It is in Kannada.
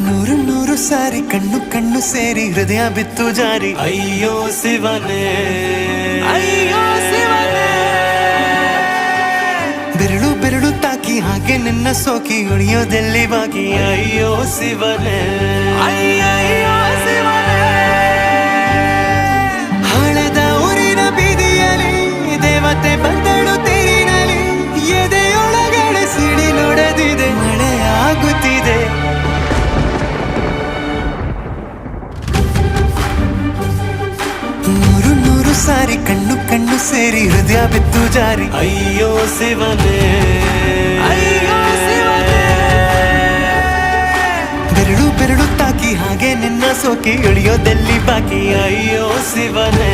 ನೂರು ನೂರು ಸಾರಿ ಕಣ್ಣು ಕಣ್ಣು ಸೇರಿ ಹೃದಯ ಬಿತ್ತು ಜಾರಿ ಅಯ್ಯೋ ಶಿವನೇ ಅಯ್ಯೋ ಶಿವನೇ ಬೆರಳು ಬೆರಳು ತಾಕಿ ಹಾಗೆ ನಿನ್ನ ಸೋಕಿ ಉಳಿಯೋದೆಲ್ಲಿ ಬಾಕಿ ಅಯ್ಯೋ ಶಿವನೇ ಅಯ್ಯಯ್ಯೋ ಶಿವನೇ ಹಳೆದ ಊರಿನ ಬೀದಿಯಲ್ಲಿ ದೇವತೆ ಬಂದಳು ತೇರಿನಲ್ಲಿ ಎದೆಯೊಳಗಡೆ ಸಿಡಿಲೊಡೆದಿದೆ ಮಳೆ ಆಗುತ್ತಿದೆ ನೂರು ನೂರು ಸಾರಿ ಕಣ್ಣು ಕಣ್ಣು ಸೇರಿ ಹೃದಯ ಬಿತ್ತು ಜಾರಿ ಅಯ್ಯೋ ಶಿವನೇ ಅಯ್ಯೋ ಶಿವನೇ ಬೆರಳು ಬೆರಳು ತಾಕಿ ಹಾಗೆ ನಿನ್ನ ಸೋಕಿ ಇಳಿಯೋದೆಲ್ಲಿ ಬಾಕಿ ಅಯ್ಯೋ ಶಿವನೇ